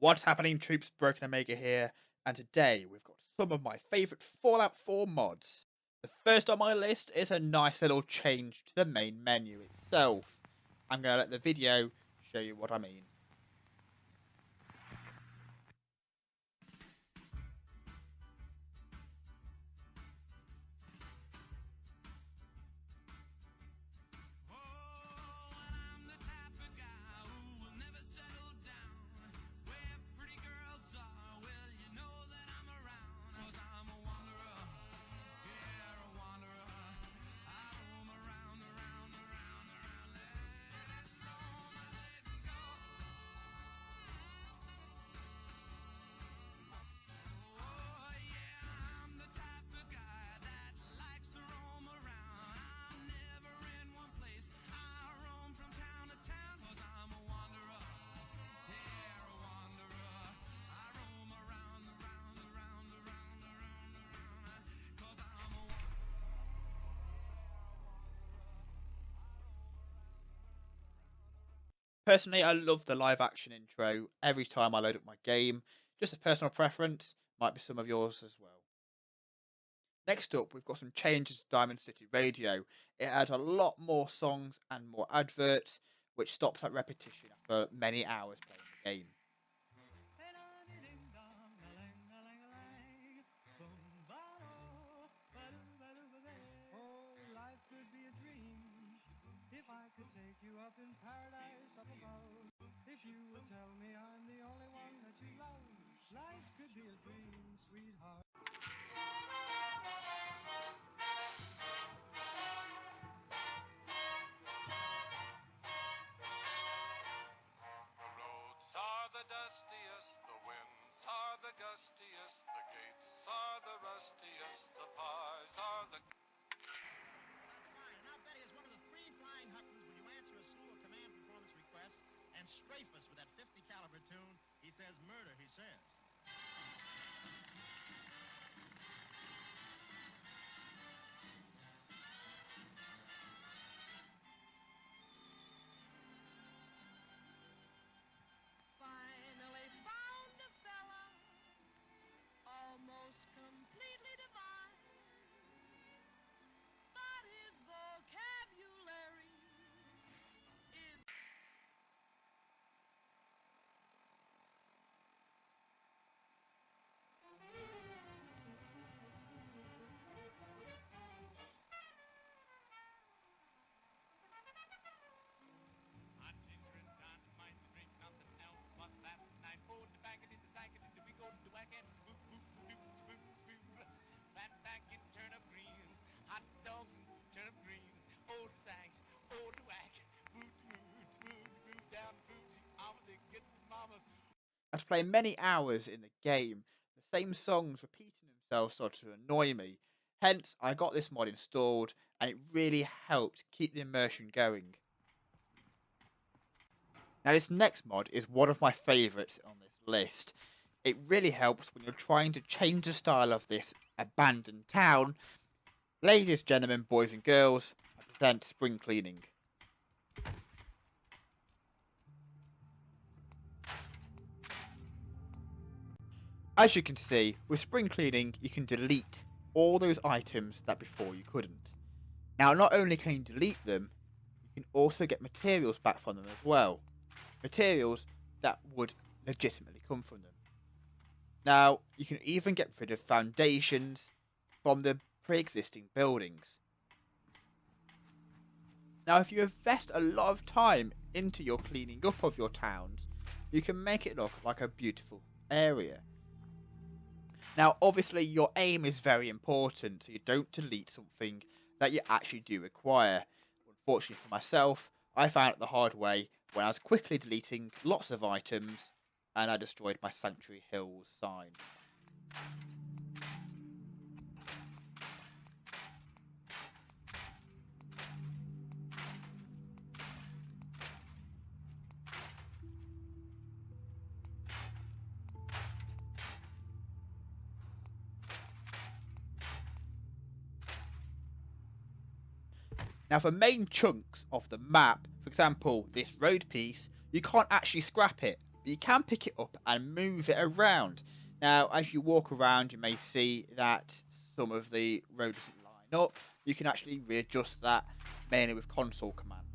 What's happening, troops? Broken Omega here, and today we've got some of my favourite Fallout 4 mods. The first on my list is a nice little change to the main menu itself. I'm going to let the video show you what I mean. Personally, I love the live action intro every time I load up my game. Just a personal preference, might be some of yours as well. Next up, we've got some changes to Diamond City Radio. It adds a lot more songs and more adverts, which stops that repetition after many hours playing the game. Oh, life could be a dream if I could take you up in paradise up above. If you would tell me I'm the only one that you love, life could be a dream, sweetheart. The roads are the dustiest, the winds are the gustiest, the gates are the rustiest, the pies are the... That's fine, and I'll bet he is one of the three flying Huttons when you answer a slew of command performance requests and strafe us with that 50 caliber tune. He says murder, he says. Finally found a fella, almost completely divine, but his vocabulary is... Hot ginger and dynamite to drink nothing else but that night. Oh, the bag it in the sack it in the we go to the whack and boop boop boop boop boop. Fat sack and turnip greens, hot dogs and turnip greens. Oh, the sacks, oh, the whack, boot boot boot boot down boot. I'm gonna get the mamas. After playing many hours in the game, the same songs repeating themselves started to annoy me. Hence, I got this mod installed, and it really helped keep the immersion going. Now, this next mod is one of my favourites on this list. It really helps when you're trying to change the style of this abandoned town. Ladies, gentlemen, boys and girls, I present spring cleaning. As you can see, with spring cleaning, you can delete all those items that before you couldn't. Now, not only can you delete them, you can also get materials back from them as well. Materials that would legitimately come from them. Now, you can even get rid of foundations from the pre-existing buildings. Now, if you invest a lot of time into your cleaning up of your towns, you can make it look like a beautiful area. Now, obviously, your aim is very important, so you don't delete something that you actually do require. Unfortunately for myself, I found it the hard way when I was quickly deleting lots of items and I destroyed my Sanctuary Hills sign. Now, for main chunks of the map, for example, this road piece, you can't actually scrap it but you can pick it up and move it around. Now, as you walk around, you may see that some of the road doesn't line up. You can actually readjust that, mainly with console commands.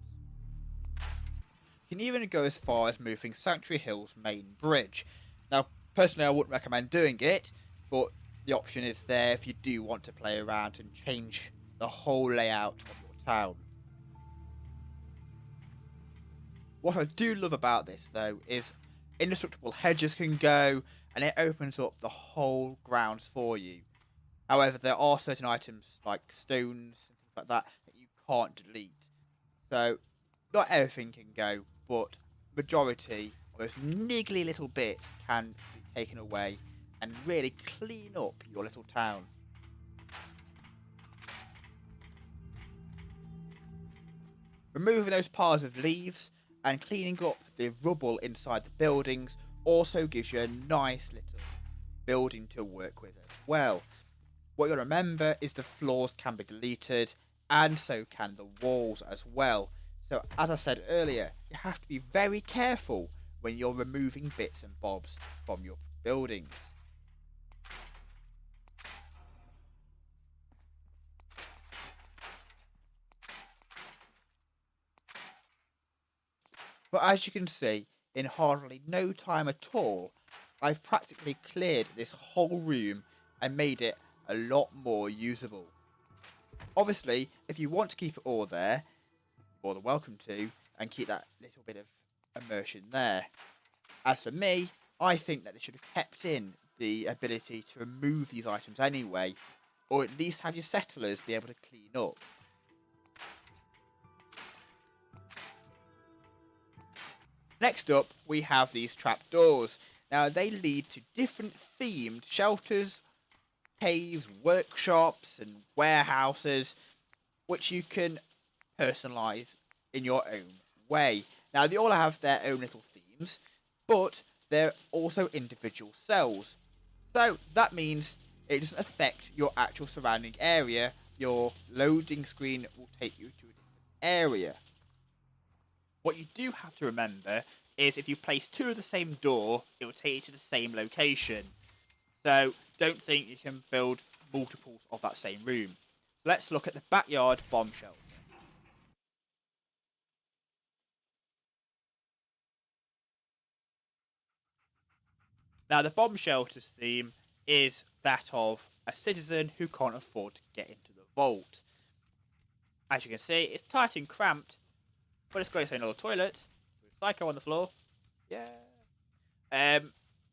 You can even go as far as moving Sanctuary Hill's main bridge. Now, personally, I wouldn't recommend doing it, but the option is there if you do want to play around and change the whole layout of your town. What I do love about this, though, is indestructible hedges can go, and it opens up the whole grounds for you. However, there are certain items like stones and things like that that you can't delete. So, not everything can go, but majority of those niggly little bits can be taken away and really clean up your little town. Removing those piles of leaves and cleaning up the rubble inside the buildings also gives you a nice little building to work with as well. What you'll remember is the floors can be deleted, and so can the walls as well. So as I said earlier, you have to be very careful when you're removing bits and bobs from your buildings. But as you can see, in hardly no time at all, I've practically cleared this whole room and made it a lot more usable. Obviously, if you want to keep it all there, you're more than welcome to, and keep that little bit of immersion there. As for me, I think that they should have kept in the ability to remove these items anyway, or at least have your settlers be able to clean up. Next up, we have these trapdoors. Now, they lead to different themed shelters, caves, workshops, and warehouses, which you can personalise in your own way. Now, they all have their own little themes, but they're also individual cells. So, that means it doesn't affect your actual surrounding area. Your loading screen will take you to a different area. What you do have to remember is if you place two of the same door, it will take you to the same location. So don't think you can build multiples of that same room. Let's look at the backyard bomb shelter. Now the bomb shelter's theme is that of a citizen who can't afford to get into the vault. As you can see, it's tight and cramped, but it's got its own little toilet with Psycho on the floor. Yeah.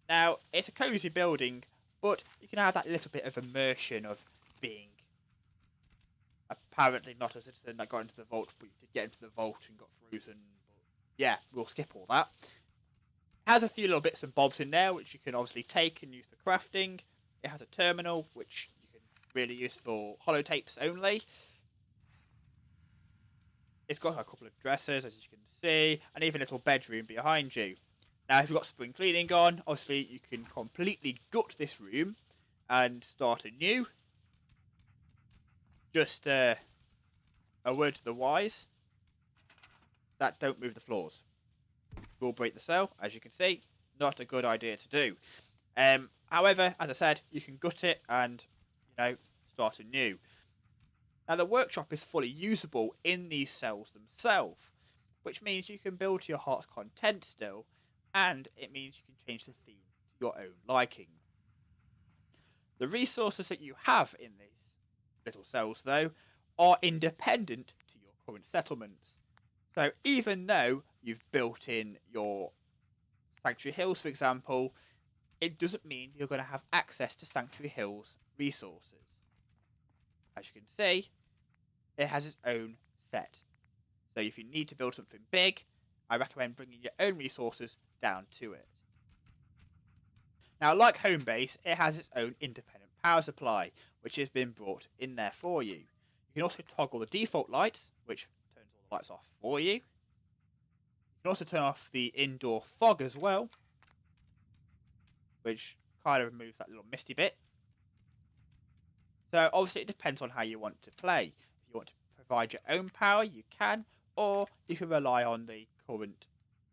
Now it's a cozy building, but you can have that little bit of immersion of being apparently not a citizen that got into the vault, but you did get into the vault and got frozen. But yeah, we'll skip all that. It has a few little bits and bobs in there, which you can obviously take and use for crafting. It has a terminal, which you can really use for holotapes only. It's got a couple of dressers, as you can see, and even a little bedroom behind you. Now, if you've got spring cleaning on, obviously you can completely gut this room and start anew. Just a word to the wise, that don't move the floors. Will break the cell, as you can see. Not a good idea to do. However, as I said, you can gut it and, start anew. Now, the workshop is fully usable in these cells themselves, which means you can build to your heart's content still, and it means you can change the theme to your own liking. The resources that you have in these little cells, though, are independent to your current settlements. So even though you've built in your Sanctuary Hills, for example, it doesn't mean you're going to have access to Sanctuary Hills resources. As you can see, it has its own set. So if you need to build something big, I recommend bringing your own resources down to it. Now, like Homebase, it has its own independent power supply, which has been brought in there for you. You can also toggle the default lights, which turns all the lights off for you. You can also turn off the indoor fog as well, which kind of removes that little misty bit. So obviously it depends on how you want to play. If you want to provide your own power, you can, or you can rely on the current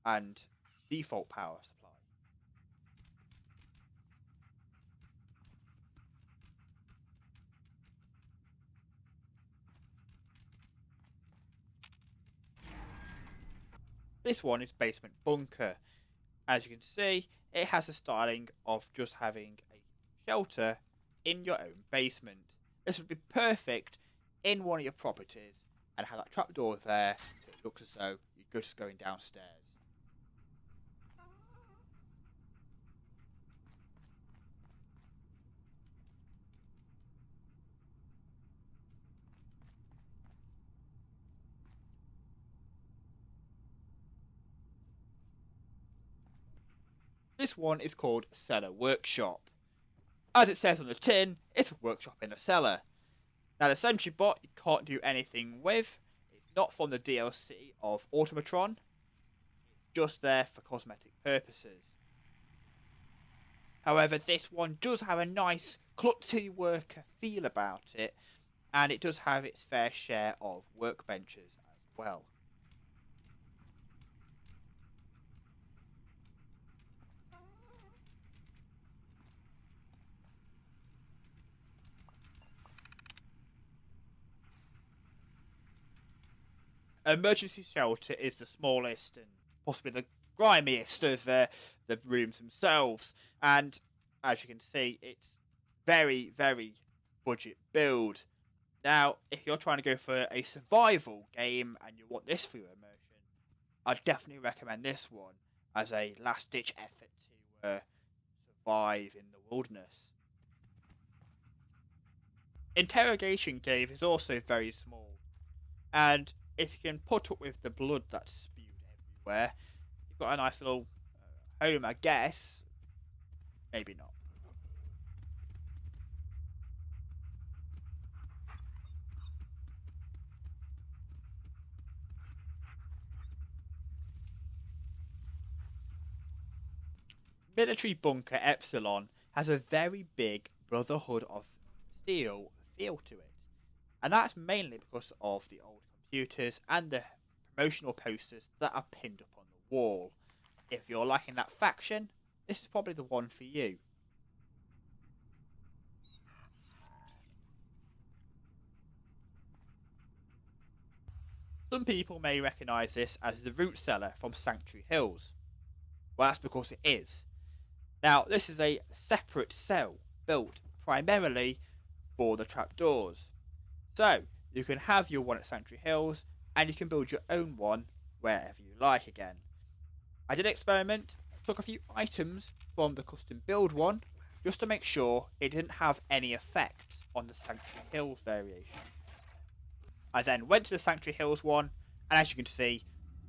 and default power supply. This one is Basement Bunker. As you can see, it has the styling of just having a shelter in your own basement. This would be perfect in one of your properties and have that trapdoor there so it looks as though you're just going downstairs. This one is called Cellar Workshop. As it says on the tin, it's a workshop in a cellar. Now the Sentry Bot you can't do anything with. It's not from the DLC of Automatron. It's just there for cosmetic purposes. However, this one does have a nice klutzy worker feel about it, and it does have its fair share of workbenches as well. Emergency shelter is the smallest and possibly the grimiest of the rooms themselves, and as you can see, it's very, very budget build. Now, if you're trying to go for a survival game and you want this for your immersion, I'd definitely recommend this one as a last-ditch effort to survive in the wilderness. Interrogation Cave is also very small, and if you can put up with the blood that's spewed everywhere, you've got a nice little home, I guess. Maybe not. Military Bunker Epsilon has a very big Brotherhood of Steel feel to it, and that's mainly because of the old computers and the promotional posters that are pinned up on the wall. If you're liking that faction, this is probably the one for you. Some people may recognise this as the root cellar from Sanctuary Hills. Well, that's because it is. Now, this is a separate cell built primarily for the trapdoors. So, you can have your one at Sanctuary Hills, and you can build your own one wherever you like again. I did experiment, took a few items from the custom build one, just to make sure it didn't have any effect on the Sanctuary Hills variation. I then went to the Sanctuary Hills one, and as you can see,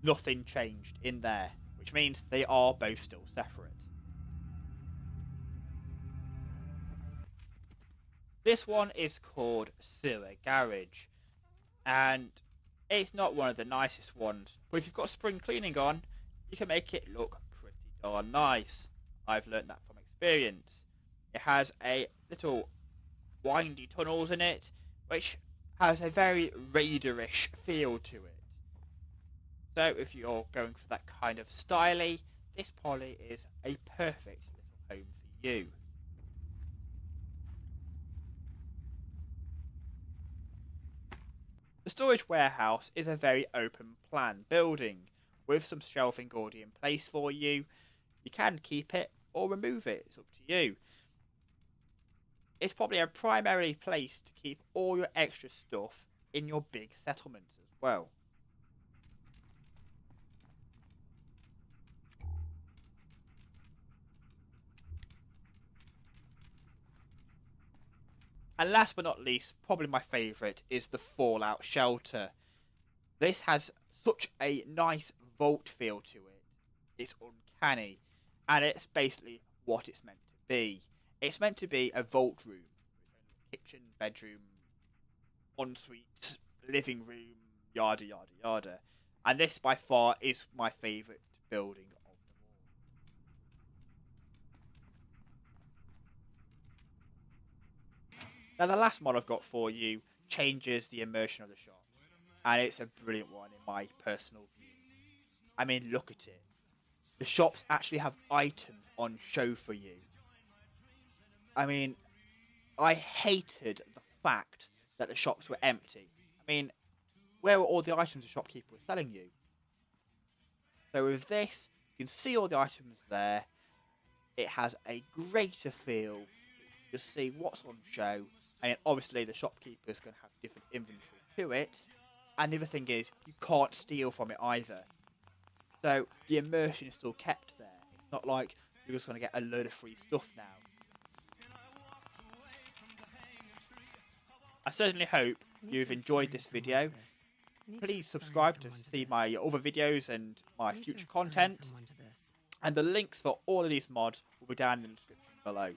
nothing changed in there, which means they are both still separate. This one is called Sewer Garage, and it's not one of the nicest ones, but if you've got spring cleaning on, you can make it look pretty darn nice. I've learnt that from experience. It has a little windy tunnels in it, which has a very raiderish feel to it. So if you're going for that kind of styly, this probably is a perfect little home for you. The storage warehouse is a very open plan building with some shelving already in place for you. You can keep it or remove it, it's up to you. It's probably a primary place to keep all your extra stuff in your big settlements as well. And last but not least, probably my favourite, is the Fallout Shelter. This has such a nice vault feel to it. It's uncanny, and it's basically what it's meant to be. It's meant to be a vault room. Kitchen, bedroom, ensuite, living room, yada yada yada. And this by far is my favourite building of them all. Now the last mod I've got for you changes the immersion of the shop. And it's a brilliant one in my personal view. I mean, look at it. The shops actually have items on show for you. I mean, I hated the fact that the shops were empty. I mean, where were all the items the shopkeeper was selling you? So with this, you can see all the items there. It has a greater feel. You see what's on show, and obviously the shopkeepers can have different inventory to it. And the other thing is, you can't steal from it either. So the immersion is still kept there. It's not like you're just going to get a load of free stuff now. I certainly hope you've enjoyed this video. Please subscribe to see my other videos and my future content. And the links for all of these mods will be down in the description below.